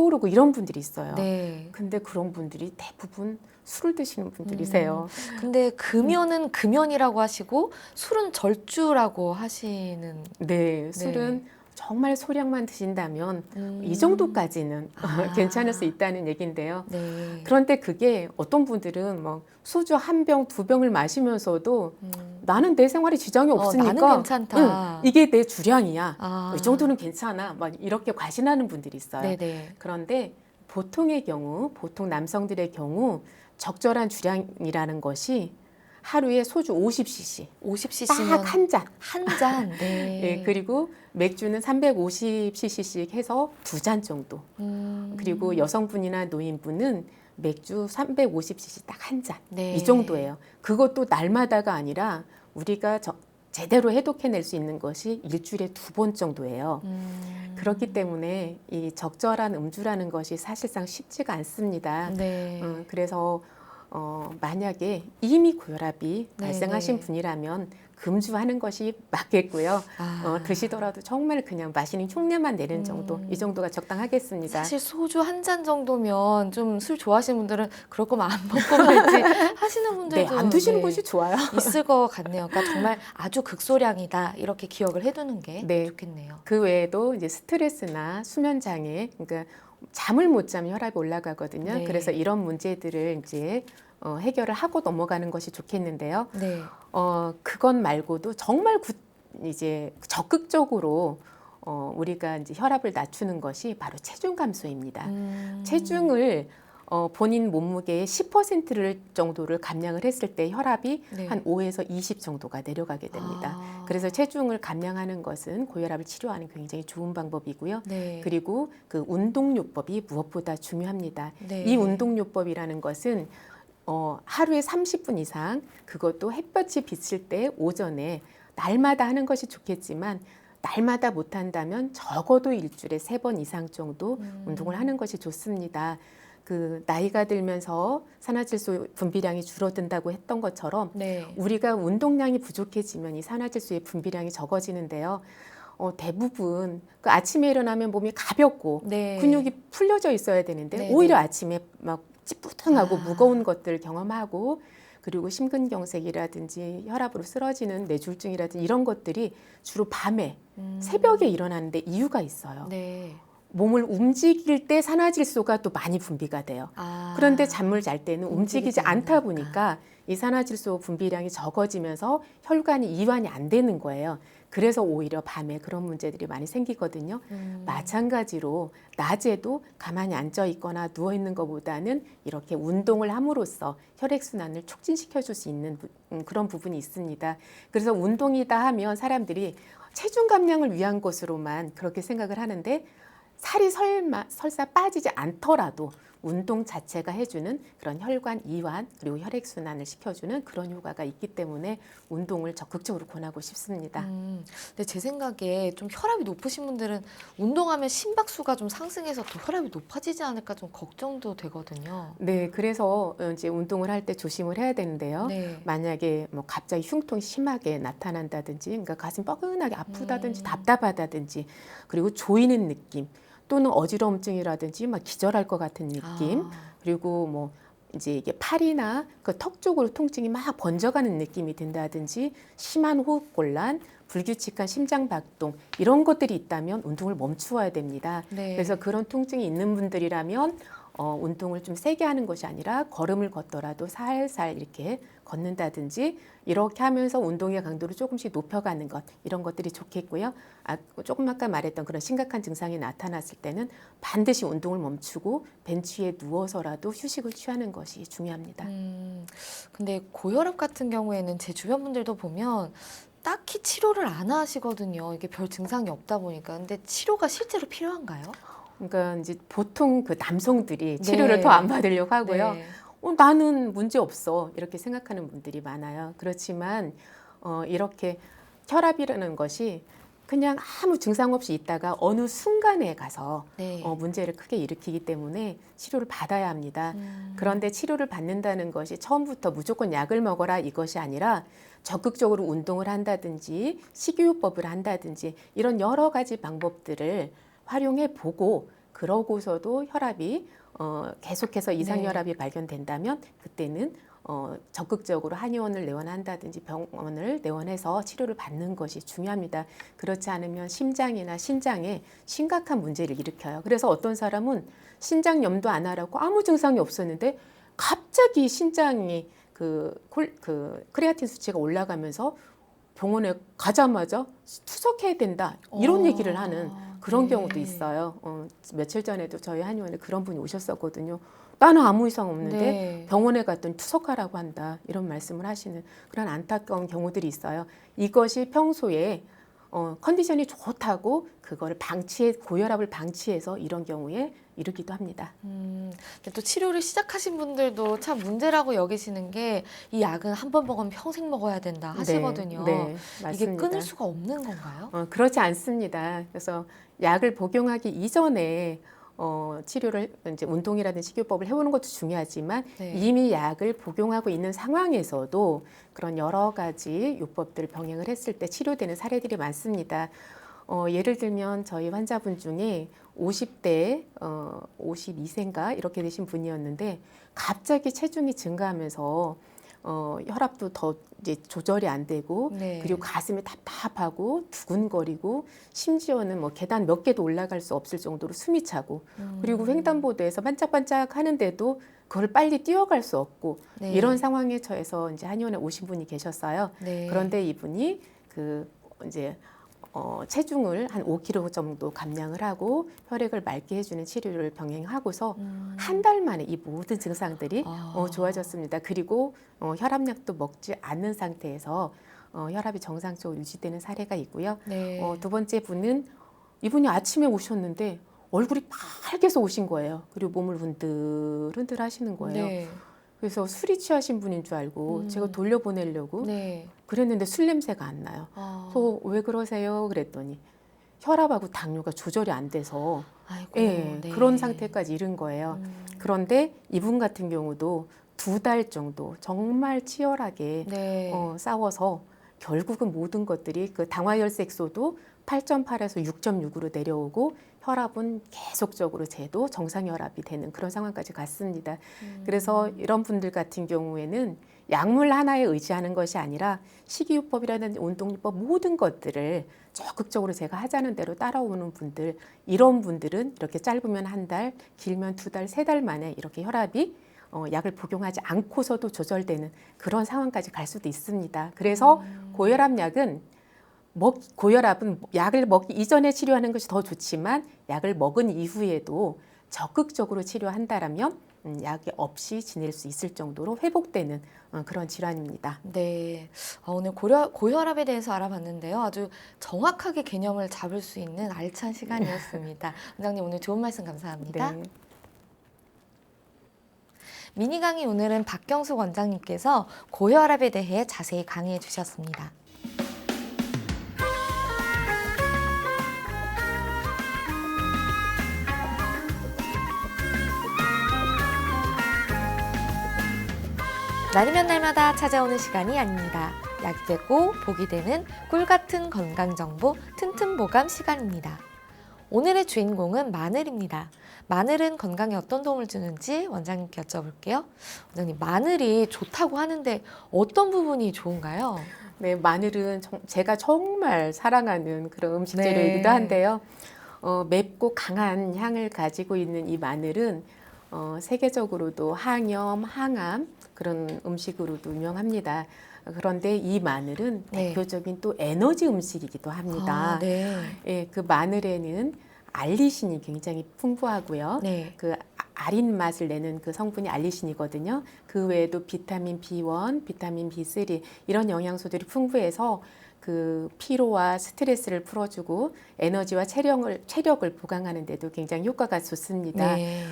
오르고 이런 분들이 있어요. 네. 근데 그런 분들이 대부분 술을 드시는 분들이세요. 근데 금연은 금연이라고 하시고 술은 절주라고 하시는. 네, 술은 정말 소량만 드신다면 이 정도까지는 아. 괜찮을 수 있다는 얘기인데요. 네. 그런데 그게 어떤 분들은 막 소주 한 병, 두 병을 마시면서도 나는 내 생활에 지장이 없으니까 나는 괜찮다. 이게 내 주량이야. 아. 이 정도는 괜찮아. 막 이렇게 과신하는 분들이 있어요. 네네. 그런데 보통의 경우, 보통 남성들의 경우 적절한 주량이라는 것이 하루에 소주 50cc, 50cc면 딱 한 잔. 한 잔. 네. 예, 그리고 맥주는 350cc씩 해서 2잔 정도. 그리고 여성분이나 노인분은 맥주 350cc 딱 한 잔. 네. 이 정도예요. 그것도 날마다가 아니라 우리가 제대로 해독해낼 수 있는 것이 일주일에 2번 정도예요. 그렇기 때문에 이 적절한 음주라는 것이 사실상 쉽지가 않습니다. 네. 그래서 만약에 이미 고혈압이 네, 발생하신 네. 분이라면 금주하는 것이 맞겠고요. 아. 드시더라도 정말 그냥 마시는 흉내만 내는 정도, 이 정도가 적당하겠습니다. 사실 소주 한 잔 정도면 좀 술 좋아하시는 분들은 그럴 거면 안 먹고 말지 하시는 네, 분들도 안 드시는 네, 것이 좋아요. 있을 것 같네요. 그러니까 정말 아주 극소량이다 이렇게 기억을 해두는 게 네. 좋겠네요. 그 외에도 이제 스트레스나 수면 장애, 그러니까 잠을 못 자면 혈압이 올라가거든요. 네. 그래서 이런 문제들을 이제 해결을 하고 넘어가는 것이 좋겠는데요. 네. 그건 말고도 정말 이제 적극적으로 우리가 이제 혈압을 낮추는 것이 바로 체중 감소입니다. 체중을 본인 몸무게의 10%를 정도를 감량을 했을 때 혈압이 네. 한 5에서 20 정도가 내려가게 됩니다. 아. 그래서 체중을 감량하는 것은 고혈압을 치료하는 굉장히 좋은 방법이고요. 네. 그리고 그 운동요법이 무엇보다 중요합니다. 네. 이 운동요법이라는 것은 하루에 30분 이상, 그것도 햇볕이 비칠 때 오전에 날마다 하는 것이 좋겠지만 날마다 못한다면 적어도 일주일에 3번 이상 정도 운동을 하는 것이 좋습니다. 그 나이가 들면서 산화질소 분비량이 줄어든다고 했던 것처럼 네. 우리가 운동량이 부족해지면 이 산화질소의 분비량이 적어지는데요. 대부분 그 아침에 일어나면 몸이 가볍고 네. 근육이 풀려져 있어야 되는데 네, 오히려 네. 아침에 막 찌뿌둥하고 아. 무거운 것들을 경험하고 그리고 심근경색이라든지 혈압으로 쓰러지는 뇌졸중이라든지 이런 것들이 주로 밤에 새벽에 일어나는데 이유가 있어요. 네. 몸을 움직일 때 산화질소가 또 많이 분비가 돼요. 아. 그런데 잠을 잘 때는 움직이지 않다 않으니까. 보니까 이 산화질소 분비량이 적어지면서 혈관이 이완이 안 되는 거예요. 그래서 오히려 밤에 그런 문제들이 많이 생기거든요. 마찬가지로 낮에도 가만히 앉아 있거나 누워 있는 것보다는 이렇게 운동을 함으로써 혈액순환을 促진시켜 줄 수 있는 그런 부분이 있습니다. 그래서 운동이다 하면 사람들이 체중 감량을 위한 것으로만 그렇게 생각을 하는데 살이 설사 빠지지 않더라도 운동 자체가 해주는 그런 혈관 이완 그리고 혈액순환을 시켜주는 그런 효과가 있기 때문에 운동을 적극적으로 권하고 싶습니다. 근데 제 생각에 좀 혈압이 높으신 분들은 운동하면 심박수가 좀 상승해서 더 혈압이 높아지지 않을까 좀 걱정도 되거든요. 네, 그래서 이제 운동을 할 때 조심을 해야 되는데요. 네. 만약에 뭐 갑자기 흉통이 심하게 나타난다든지, 그러니까 가슴 뻐근하게 아프다든지 답답하다든지, 그리고 조이는 느낌, 또는 어지러움증이라든지 막 기절할 것 같은 느낌, 그리고 뭐 이제 이게 팔이나 그 턱 쪽으로 통증이 막 번져가는 느낌이 든다든지, 심한 호흡곤란, 불규칙한 심장박동 이런 것들이 있다면 운동을 멈추어야 됩니다. 네. 그래서 그런 통증이 있는 분들이라면 운동을 좀 세게 하는 것이 아니라 걸음을 걷더라도 살살 이렇게 걷는다든지 이렇게 하면서 운동의 강도를 조금씩 높여가는 것 이런 것들이 좋겠고요. 조금 아까 말했던 그런 심각한 증상이 나타났을 때는 반드시 운동을 멈추고 벤치에 누워서라도 휴식을 취하는 것이 중요합니다. 근데 고혈압 같은 경우에는 제 주변 분들도 보면 딱히 치료를 안 하시거든요. 이게 별 증상이 없다 보니까. 근데 치료가 실제로 필요한가요? 그러니까 이제 보통 그 남성들이 치료를 더 안 받으려고 하고요. 네. 나는 문제 없어 이렇게 생각하는 분들이 많아요. 그렇지만 이렇게 혈압이라는 것이 그냥 아무 증상 없이 있다가 어느 순간에 가서 네. 문제를 크게 일으키기 때문에 치료를 받아야 합니다. 음. 그런데 치료를 받는다는 것이 처음부터 무조건 약을 먹어라 이것이 아니라 적극적으로 운동을 한다든지 식이요법을 한다든지 이런 여러 가지 방법들을 활용해 보고 그러고서도 혈압이 계속해서 이상혈압이 발견된다면 그때는 적극적으로 한의원을 내원한다든지 병원을 내원해서 치료를 받는 것이 중요합니다. 그렇지 않으면 심장이나 신장에 심각한 문제를 일으켜요. 그래서 어떤 사람은 신장염도 안 하라고 아무 증상이 없었는데 갑자기 신장이 그 크레아틴 수치가 올라가면서 병원에 가자마자 투석해야 된다 이런 얘기를 하는 그런 네. 경우도 있어요. 며칠 전에도 저희 한의원에 그런 분이 오셨었거든요. 나는 아무 이상 없는데 네. 병원에 갔더니 투석하라고 한다 이런 말씀을 하시는 그런 안타까운 경우들이 있어요. 이것이 평소에 컨디션이 좋다고 그거를 고혈압을 방치해서 이런 경우에 이르기도 합니다. 근데 또 치료를 시작하신 분들도 참 문제라고 여기시는 게 이 약은 한 번 먹으면 평생 먹어야 된다 하시거든요. 네, 이게 맞습니다. 끊을 수가 없는 건가요? 그렇지 않습니다. 그래서 약을 복용하기 이전에 치료를 이제 운동이라든지 식이요법을 해보는 것도 중요하지만 네. 이미 약을 복용하고 있는 상황에서도 그런 여러 가지 요법들을 병행을 했을 때 치료되는 사례들이 많습니다. 예를 들면 저희 환자분 중에 50대, 52세인가 이렇게 되신 분이었는데 갑자기 체중이 증가하면서 혈압도 더 이제 조절이 안 되고 네. 그리고 가슴이 답답하고 두근거리고 심지어는 뭐 계단 몇 개도 올라갈 수 없을 정도로 숨이 차고 그리고 횡단보도에서 반짝반짝 하는데도 그걸 빨리 뛰어갈 수 없고 네. 이런 상황에 처해서 이제 한의원에 오신 분이 계셨어요. 네. 그런데 이분이 이제 체중을 한 5kg 정도 감량을 하고 혈액을 맑게 해주는 치료를 병행하고서 한 달 만에 이 모든 증상들이 좋아졌습니다. 그리고 혈압약도 먹지 않는 상태에서 혈압이 정상적으로 유지되는 사례가 있고요. 네. 두 번째 분은 이분이 아침에 오셨는데 얼굴이 빨개서 오신 거예요. 그리고 몸을 흔들흔들 하시는 거예요. 네. 그래서 술이 취하신 분인 줄 알고 제가 돌려보내려고 네. 그랬는데 술 냄새가 안 나요. 그래서 왜 그러세요? 그랬더니 혈압하고 당뇨가 조절이 안 돼서 아이고, 네. 그런 상태까지 이른 거예요. 그런데 이분 같은 경우도 2달 정도 정말 치열하게 네. 싸워서 결국은 모든 것들이 그 당화혈색소도 8.8에서 6.6으로 내려오고 혈압은 계속적으로 재도 정상 혈압이 되는 그런 상황까지 갔습니다. 그래서 이런 분들 같은 경우에는 약물 하나에 의지하는 것이 아니라 식이요법이라든지 운동요법 모든 것들을 적극적으로 제가 하자는 대로 따라오는 분들, 이런 분들은 이렇게 짧으면 한 달, 길면 2달, 3달 만에 이렇게 혈압이 약을 복용하지 않고서도 조절되는 그런 상황까지 갈 수도 있습니다. 그래서 고혈압 약은 고혈압은 약을 먹기 이전에 치료하는 것이 더 좋지만 약을 먹은 이후에도 적극적으로 치료한다라면 약이 없이 지낼 수 있을 정도로 회복되는 그런 질환입니다. 네. 오늘 고혈압에 대해서 알아봤는데요. 아주 정확하게 개념을 잡을 수 있는 알찬 시간이었습니다. 원장님 오늘 좋은 말씀 감사합니다. 네. 미니 강의 오늘은 박경숙 원장님께서 고혈압에 대해 자세히 강의해 주셨습니다. 날이면 날마다 찾아오는 시간이 아닙니다. 약이 되고 복이 되는 꿀 같은 건강 정보 튼튼 보감 시간입니다. 오늘의 주인공은 마늘입니다. 마늘은 건강에 어떤 도움을 주는지 원장님께 여쭤볼게요. 원장님, 마늘이 좋다고 하는데 어떤 부분이 좋은가요? 네, 마늘은 제가 정말 사랑하는 그런 음식 네. 재료이기도 한데요. 맵고 강한 향을 가지고 있는 이 마늘은 세계적으로도 항염, 항암 그런 음식으로도 유명합니다. 그런데 이 마늘은 네. 대표적인 또 에너지 음식이기도 합니다. 네. 예, 그 마늘에는 알리신이 굉장히 풍부하고요. 네. 그 아린 맛을 내는 그 성분이 알리신이거든요. 그 외에도 비타민 B1, 비타민 B3 이런 영양소들이 풍부해서 그 피로와 스트레스를 풀어주고 에너지와 체력을 보강하는 데도 굉장히 효과가 좋습니다. 네.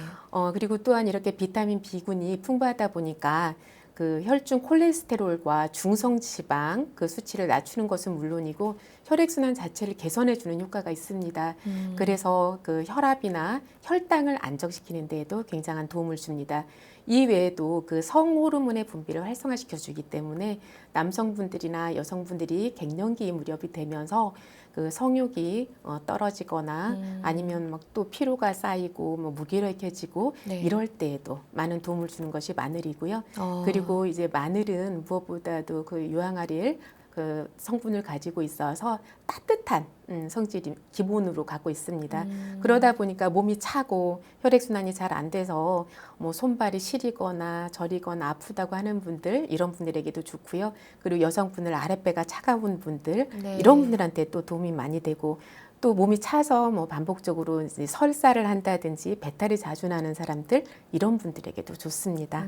그리고 또한 이렇게 비타민 B군이 풍부하다 보니까 그 혈중 콜레스테롤과 중성 지방 그 수치를 낮추는 것은 물론이고 혈액순환 자체를 개선해 주는 효과가 있습니다. 그래서 그 혈압이나 혈당을 안정시키는 데에도 굉장한 도움을 줍니다. 이 외에도 그 성호르몬의 분비를 활성화시켜 주기 때문에 남성분들이나 여성분들이 갱년기 무렵이 되면서 그 성욕이 떨어지거나 아니면 막 또 피로가 쌓이고 뭐 무기력해지고 네. 이럴 때에도 많은 도움을 주는 것이 마늘이고요. 어. 그리고 이제 마늘은 무엇보다도 그 유황아릴 그 성분을 가지고 있어서 따뜻한 성질이 기본으로 갖고 있습니다. 그러다 보니까 몸이 차고 혈액순환이 잘 안 돼서 뭐 손발이 시리거나 저리거나 아프다고 하는 분들 이런 분들에게도 좋고요. 그리고 여성분들 아랫배가 차가운 분들 네. 이런 분들한테 또 도움이 많이 되고 또 몸이 차서 뭐 반복적으로 이제 설사를 한다든지 배탈이 자주 나는 사람들 이런 분들에게도 좋습니다.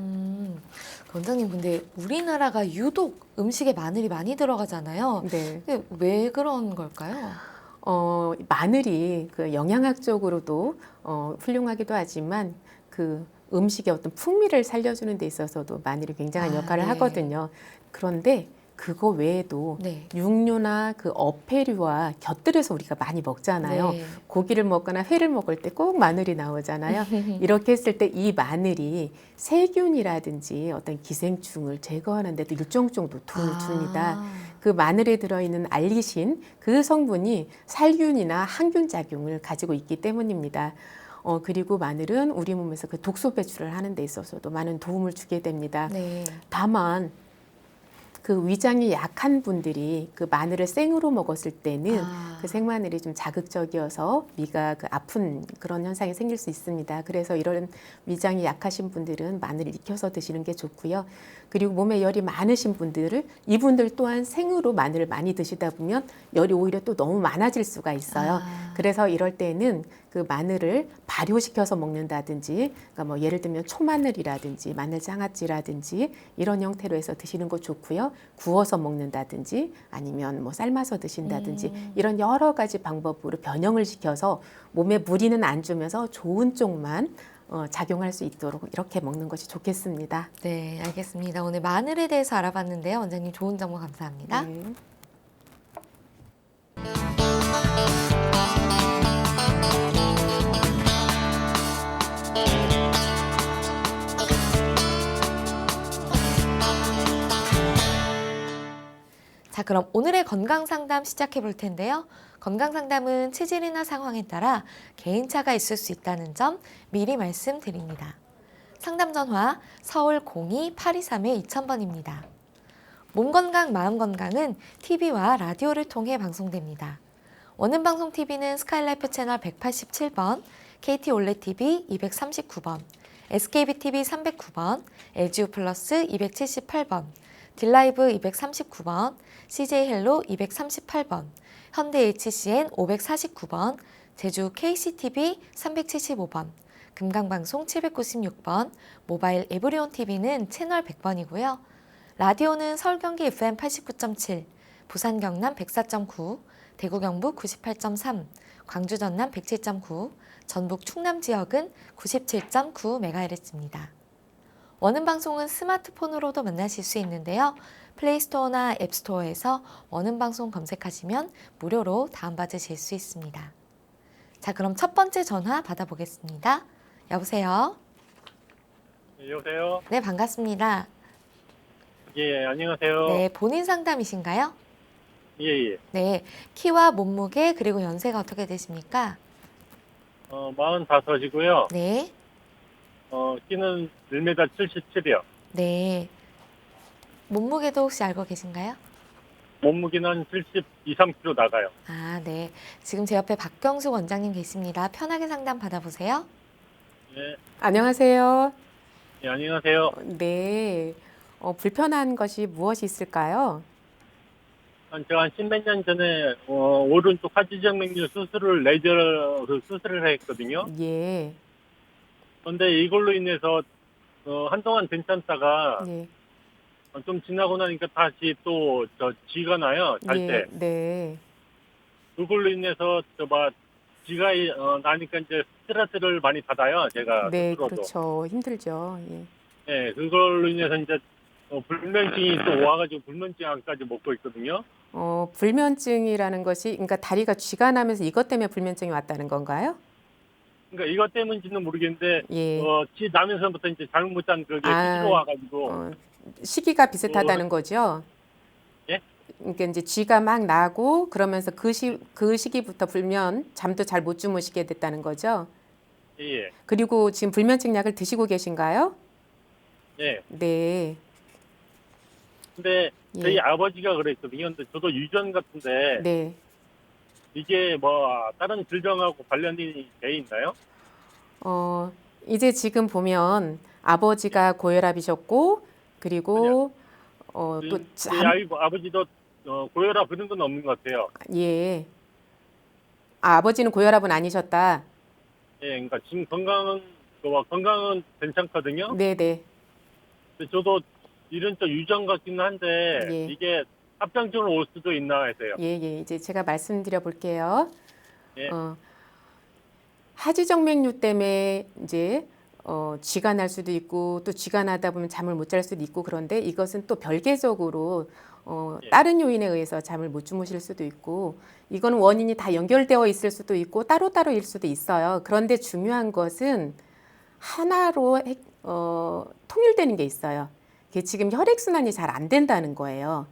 원장님, 근데 우리나라가 유독 음식에 마늘이 많이 들어가잖아요. 네. 근데 왜 그런 걸까요? 마늘이 그 영양학적으로도 훌륭하기도 하지만 그 음식의 어떤 풍미를 살려주는 데 있어서도 마늘이 굉장한 역할을 네. 하거든요. 그런데 그거 외에도 네. 육류나 그 어패류와 곁들여서 우리가 많이 먹잖아요. 네. 고기를 먹거나 회를 먹을 때 꼭 마늘이 나오잖아요. 이렇게 했을 때 이 마늘이 세균이라든지 어떤 기생충을 제거하는 데도 일정 정도 도움을 줍니다. 그 마늘에 들어있는 알리신 그 성분이 살균이나 항균 작용을 가지고 있기 때문입니다. 그리고 마늘은 우리 몸에서 그 독소 배출을 하는 데 있어서도 많은 도움을 주게 됩니다. 네. 다만 그 위장이 약한 분들이 그 마늘을 생으로 먹었을 때는 그 생마늘이 좀 자극적이어서 위가 그 아픈 그런 현상이 생길 수 있습니다. 그래서 이런 위장이 약하신 분들은 마늘을 익혀서 드시는 게 좋고요. 그리고 몸에 열이 많으신 분들을 이분들 또한 생으로 마늘을 많이 드시다 보면 열이 오히려 또 너무 많아질 수가 있어요. 그래서 이럴 때는 그 마늘을 발효시켜서 먹는다든지, 그러니까 뭐 예를 들면 초마늘이라든지 마늘 장아찌라든지 이런 형태로 해서 드시는 거 좋고요. 구워서 먹는다든지 아니면 뭐 삶아서 드신다든지 이런 여러 가지 방법으로 변형을 시켜서 몸에 무리는 안 주면서 좋은 쪽만 작용할 수 있도록 이렇게 먹는 것이 좋겠습니다. 네, 알겠습니다. 오늘 마늘에 대해서 알아봤는데요. 원장님 좋은 정보 감사합니다. 네. 자, 그럼 오늘의 건강 상담 시작해 볼 텐데요. 건강 상담은 체질이나 상황에 따라 개인차가 있을 수 있다는 점 미리 말씀드립니다. 상담 전화 서울 02-823-2000번입니다. 몸 건강, 마음 건강은 TV와 라디오를 통해 방송됩니다. 원음방송 TV는 스카이라이프 채널 187번, KT 올레 TV 239번, SKB TV 309번, LGU 플러스 278번, 딜라이브 239번, CJ 헬로 238번, 현대 HCN 549번, 제주 KCTV 375번, 금강방송 796번, 모바일 에브리온 TV는 채널 100번이고요. 라디오는 서울 경기 FM 89.7, 부산 경남 104.9, 대구 경북 98.3, 광주 전남 107.9, 전북 충남 지역은 97.9MHz입니다. 원음방송은 스마트폰으로도 만나실 수 있는데요. 플레이스토어나 앱스토어에서 원음방송 검색하시면 무료로 다운받으실 수 있습니다. 자, 그럼 첫 번째 전화 받아보겠습니다. 여보세요? 여보세요? 네, 반갑습니다. 예, 안녕하세요. 네, 본인 상담이신가요? 예, 예. 네, 키와 몸무게 그리고 연세가 어떻게 되십니까? 45이고요. 네, 키는 1m 77이요. 네. 몸무게도 혹시 알고 계신가요? 몸무게는 72, 3kg 나가요. 아, 네. 지금 제 옆에 박경수 원장님 계십니다. 편하게 상담 받아보세요. 예, 안녕하세요. 예, 안녕하세요. 네. 불편한 것이 무엇이 있을까요? 제가 한 10몇 년 전에 오른쪽 하지정맥류 수술을 레이저 수술을 했거든요. 예. 그런데 이걸로 인해서 한동안 괜찮다가 예. 좀 지나고 나니까 다시 또 쥐가 나요. 잘 예. 때. 네. 그걸로 인해서 쥐가 나니까 이제 스트레스를 많이 받아요. 제가 네, 스스로도. 그렇죠. 힘들죠. 예. 네, 그걸로 인해서 이제 불면증이 또 와가지고 불면증까지 먹고 있거든요. 불면증이라는 것이 그러니까 다리가 쥐가 나면서 이것 때문에 불면증이 왔다는 건가요? 그러니까 이것 때문인지는 모르겠는데 예. 쥐 나면서부터 이제 잠을 못 자는 그게 아, 수시로 와가지고 어, 시기가 비슷하다는 거죠. 예? 그러니까 이제 쥐가 막 나고 그러면서 그 시기부터 잠도 잘 못 주무시게 됐다는 거죠. 예, 그리고 지금 불면증 약을 드시고 계신가요? 예. 네. 근데 저희 예. 아버지가 그랬거든요. 근데 저도 유전 같은데 네. 이게 뭐 다른 질병하고 관련이 돼 있나요? 어, 이제 지금 보면 아버지가 고혈압이셨고 그리고 또 저희 아버지도 고혈압 그런 건 없는 것 같아요. 예. 아버지는 고혈압은 아니셨다. 예, 그러니까 지금 건강은 괜찮거든요. 네네. 근데 저도 이런 쪽 유전 같기는 한데 예. 이게 합병증으로 올 수도 있나 해서요. 예, 예. 이제 제가 말씀드려 볼게요. 예, 어, 하지정맥류 때문에 이제 쥐가 날 수도 있고 또 쥐가 나다 보면 잠을 못 잘 수도 있고 그런데 이것은 또 별개적으로 예. 다른 요인에 의해서 잠을 못 주무실 수도 있고 이거는 원인이 다 연결되어 있을 수도 있고 따로따로일 수도 있어요. 그런데 중요한 것은 하나로 통일되는 게 있어요. 그게 지금 혈액순환이 잘 안 된다는 거예요.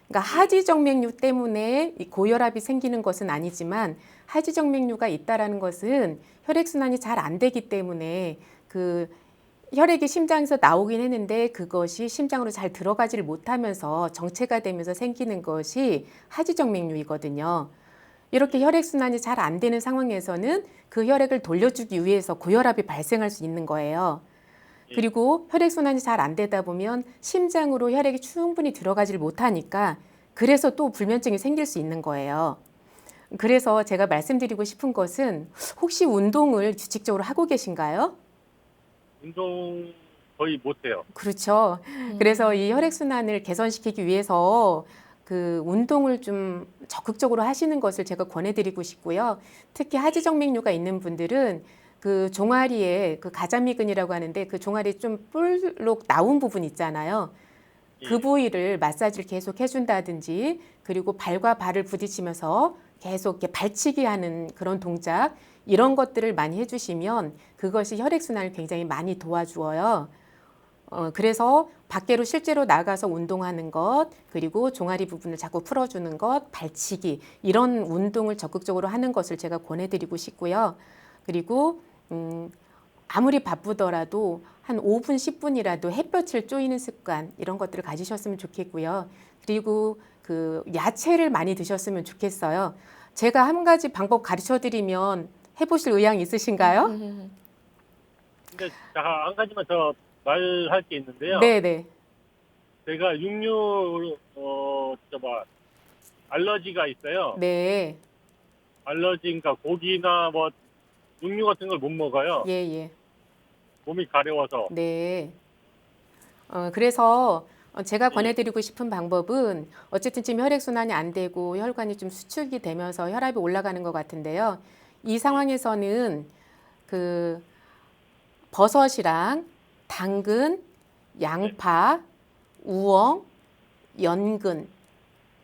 그러니까 하지정맥류 때문에 이 고혈압이 생기는 것은 아니지만 하지정맥류가 있다라는 것은 혈액순환이 잘 안 되기 때문에 그 혈액이 심장에서 나오긴 했는데 그것이 심장으로 잘 들어가지를 못하면서 정체가 되면서 생기는 것이 하지정맥류이거든요. 이렇게 혈액순환이 잘 안 되는 상황에서는 그 혈액을 돌려주기 위해서 고혈압이 발생할 수 있는 거예요. 그리고 혈액순환이 잘 안 되다 보면 심장으로 혈액이 충분히 들어가지를 못하니까 그래서 또 불면증이 생길 수 있는 거예요. 그래서 제가 말씀드리고 싶은 것은 혹시 운동을 규칙적으로 하고 계신가요? 운동 거의 못해요. 그렇죠. 그래서 이 혈액순환을 개선시키기 위해서 그 운동을 좀 적극적으로 하시는 것을 제가 권해드리고 싶고요. 특히 하지정맥류가 있는 분들은 그 종아리에 그 가자미근이라고 하는데 그 종아리 좀 볼록 나온 부분 있잖아요. 그 예. 부위를 마사지를 계속 해준다든지 그리고 발과 발을 부딪히면서 계속 이렇게 발치기 하는 그런 동작 이런 것들을 많이 해주시면 그것이 혈액순환을 굉장히 많이 도와주어요. 그래서 밖으로 실제로 나가서 운동하는 것 그리고 종아리 부분을 자꾸 풀어주는 것 발치기 이런 운동을 적극적으로 하는 것을 제가 권해드리고 싶고요. 그리고 아무리 바쁘더라도 한 5분, 10분이라도 햇볕을 쬐이는 습관 이런 것들을 가지셨으면 좋겠고요. 그리고 그 야채를 많이 드셨으면 좋겠어요. 제가 한 가지 방법 가르쳐드리면 해보실 의향 있으신가요? 근데 한 가지만 더 말할 게 있는데요. 네네. 제가 육류 알러지가 있어요. 네. 알러지니까 고기나 뭐 육류 같은 걸 못 먹어요. 예, 예. 몸이 가려워서. 네. 그래서 제가 예. 권해드리고 싶은 방법은 어쨌든 지금 혈액순환이 안 되고 혈관이 좀 수축이 되면서 혈압이 올라가는 것 같은데요. 이 상황에서는 그 버섯이랑 당근, 양파, 우엉, 연근,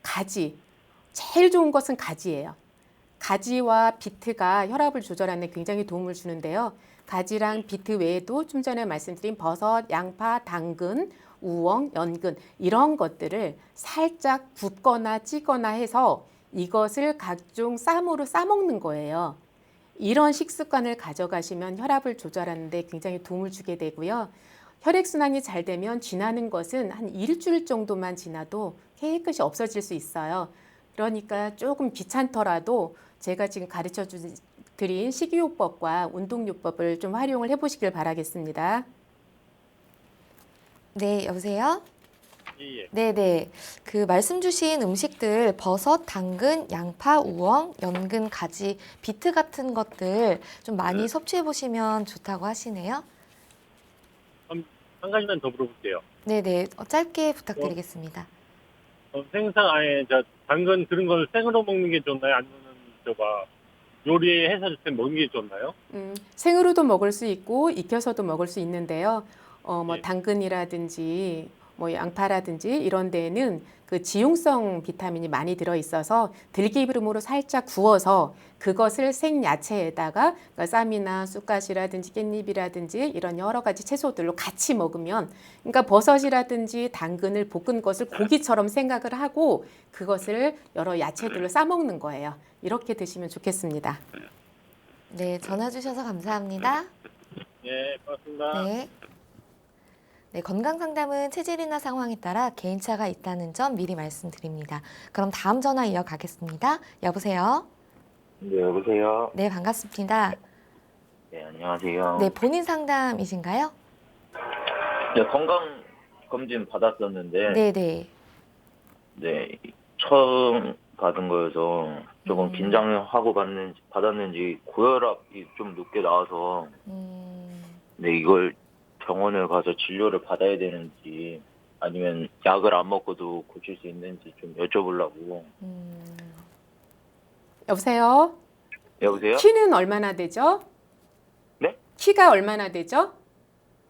가지. 제일 좋은 것은 가지예요. 가지와 비트가 혈압을 조절하는 데 굉장히 도움을 주는데요. 가지랑 비트 외에도 좀 전에 말씀드린 버섯, 양파, 당근, 우엉, 연근 이런 것들을 살짝 굽거나 찌거나 해서 이것을 각종 쌈으로 싸먹는 거예요. 이런 식습관을 가져가시면 혈압을 조절하는 데 굉장히 도움을 주게 되고요. 혈액순환이 잘 되면 쥐나는 것은 한 일주일 정도만 지나도 깨끗이 없어질 수 있어요. 그러니까 조금 귀찮더라도 제가 지금 가르쳐 드린 식이요법과 운동요법을 좀 활용을 해보시길 바라겠습니다. 네, 여보세요? 예. 네네. 그 말씀 주신 음식들, 버섯, 당근, 양파, 우엉, 연근, 가지, 비트 같은 것들 좀 많이 섭취해 보시면 좋다고 하시네요. 한 가지만 더 물어볼게요. 네네. 짧게 부탁드리겠습니다. 생선 아예 당근 그런 걸 생으로 먹는 게 좋나요? 아니면 요리해서 때 먹는 게 좋나요? 생으로도 먹을 수 있고 익혀서도 먹을 수 있는데요. 네. 당근이라든지 양파라든지 이런 데에는 그 지용성 비타민이 많이 들어 있어서 들기름으로 살짝 구워서 그것을 생야채에다가 그러니까 쌈이나 쑥갓이라든지 깻잎이라든지 이런 여러 가지 채소들로 같이 먹으면, 그러니까 버섯이라든지 당근을 볶은 것을 고기처럼 생각을 하고 그것을 여러 야채들로 싸 먹는 거예요. 이렇게 드시면 좋겠습니다. 네, 전화 주셔서 감사합니다. 네, 고맙습니다. 네. 네, 건강 상담은 체질이나 상황에 따라 개인차가 있다는 점 미리 말씀드립니다. 그럼 다음 전화 이어가겠습니다. 여보세요? 네, 여보세요. 네, 반갑습니다. 네, 안녕하세요. 네, 본인 상담이신가요? 네, 건강 검진 받았었는데, 네네. 네, 처음 받은 거여서 조금 음. 긴장하고 받았는지 고혈압이 좀 높게 나와서, 네, 이걸 병원에 가서 진료를 받아야 되는지 아니면 약을 안 먹고도 고칠 수 있는지 좀 여쭤보려고. 여보세요? 여보세요? 키는 얼마나 되죠? 네? 키가 얼마나 되죠?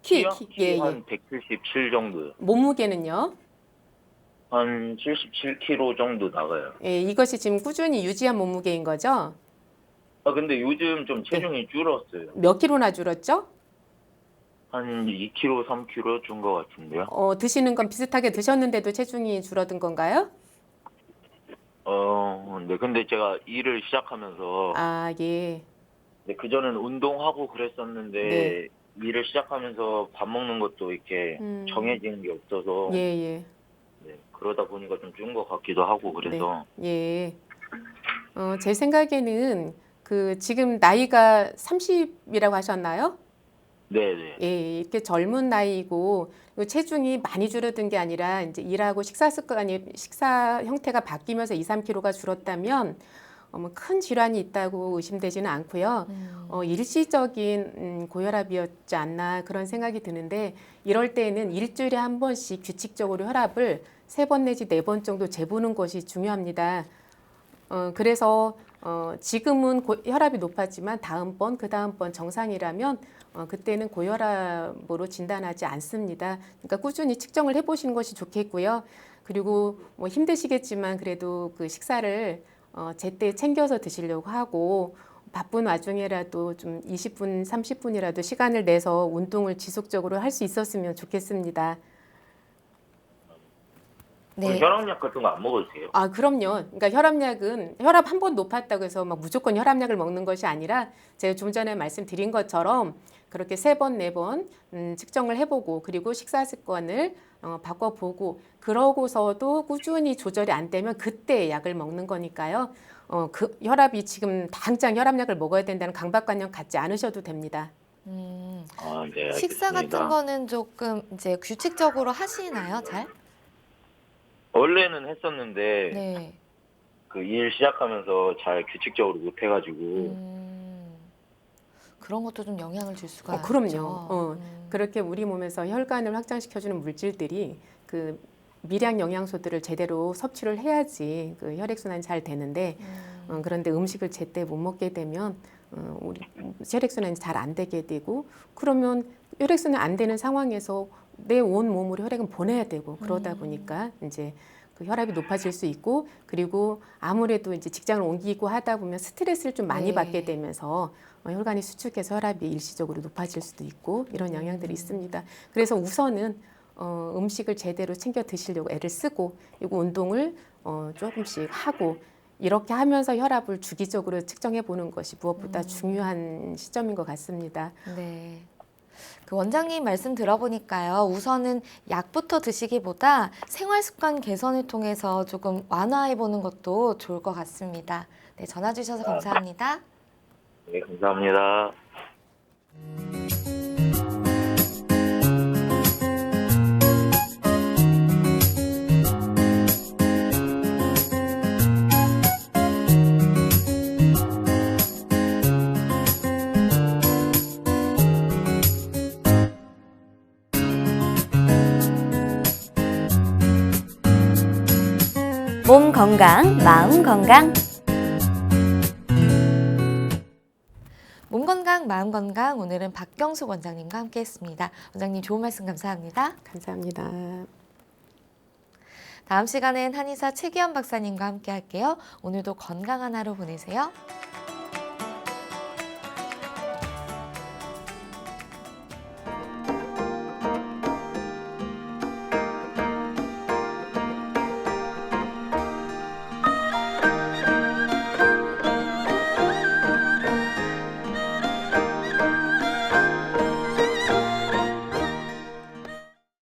키요? 예, 예. 한 177 정도요. 몸무게는요? 한 77kg 정도 나가요. 예, 이것이 지금 꾸준히 유지한 몸무게인 거죠? 근데 요즘 좀 체중이 줄었어요. 몇 킬로나 줄었죠? 한 2kg, 3kg 준 것 같은데요. 드시는 건 비슷하게 드셨는데도 체중이 줄어든 건가요? 네. 근데 제가 일을 시작하면서, 아, 예. 네, 그전엔 운동하고 그랬었는데, 네. 일을 시작하면서 밥 먹는 것도 이렇게 정해지는 게 없어서, 예, 예. 네, 그러다 보니까 좀 준 것 같기도 하고, 그래서. 예. 제 생각에는 지금 나이가 30이라고 하셨나요? 네네. 예, 이렇게 젊은 나이고 체중이 많이 줄어든 게 아니라 이제 일하고 식사 형태가 바뀌면서 2, 3kg가 줄었다면 큰 질환이 있다고 의심되지는 않고요. 일시적인 고혈압이었지 않나 그런 생각이 드는데, 이럴 때는 일주일에 한 번씩 규칙적으로 혈압을 3번 내지 4번 정도 재보는 것이 중요합니다. 그래서 지금은 혈압이 높았지만 다음번, 그 다음번 정상이라면 그때는 고혈압으로 진단하지 않습니다. 그러니까 꾸준히 측정을 해보시는 것이 좋겠고요. 그리고 힘드시겠지만 그래도 그 식사를 제때 챙겨서 드시려고 하고, 바쁜 와중에라도 좀 20분, 30분이라도 시간을 내서 운동을 지속적으로 할 수 있었으면 좋겠습니다. 네. 혈압약 같은 거 안 먹어도 돼요? 아, 그럼요. 그러니까 혈압약은 혈압 한 번 높았다고 해서 막 무조건 혈압약을 먹는 것이 아니라, 제가 좀 전에 말씀드린 것처럼 그렇게 3번, 4번 측정을 해보고, 그리고 식사 습관을 바꿔보고, 그러고서도 꾸준히 조절이 안 되면 그때 약을 먹는 거니까요. 그 혈압이 지금 당장 혈압약을 먹어야 된다는 강박관념 갖지 않으셔도 됩니다. 네, 알겠습니다. 식사 같은 거는 조금 이제 규칙적으로 하시나요, 잘? 원래는 했었는데, 네. 그 일 시작하면서 잘 규칙적으로 못 해가지고, 그런 것도 좀 영향을 줄 수가 그럼요. 있죠. 그렇게 우리 몸에서 혈관을 확장시켜주는 물질들이 그 미량 영양소들을 제대로 섭취를 해야지 그 혈액순환이 잘 되는데, 그런데 음식을 제때 못 먹게 되면 우리 혈액순환이 잘 안 되게 되고, 그러면 혈액순환이 안 되는 상황에서 내 온 몸으로 혈액은 보내야 되고, 그러다 보니까 이제 그 혈압이 높아질 수 있고, 그리고 아무래도 이제 직장을 옮기고 하다 보면 스트레스를 좀 많이 네. 받게 되면서 혈관이 수축해서 혈압이 일시적으로 높아질 수도 있고, 이런 영향들이 있습니다. 그래서 우선은 음식을 제대로 챙겨 드시려고 애를 쓰고, 그리고 운동을 조금씩 하고, 이렇게 하면서 혈압을 주기적으로 측정해 보는 것이 무엇보다 중요한 시점인 것 같습니다. 네. 그 원장님 말씀 들어보니까요, 우선은 약부터 드시기보다 생활 습관 개선을 통해서 조금 완화해 보는 것도 좋을 것 같습니다. 네, 전화 주셔서 감사합니다. 네, 감사합니다. 몸 건강, 마음 건강. 몸 건강, 마음 건강. 오늘은 박경숙 원장님과 함께했습니다. 원장님 좋은 말씀 감사합니다. 감사합니다. 다음 시간엔 한의사 최기현 박사님과 함께할게요. 오늘도 건강한 하루 보내세요.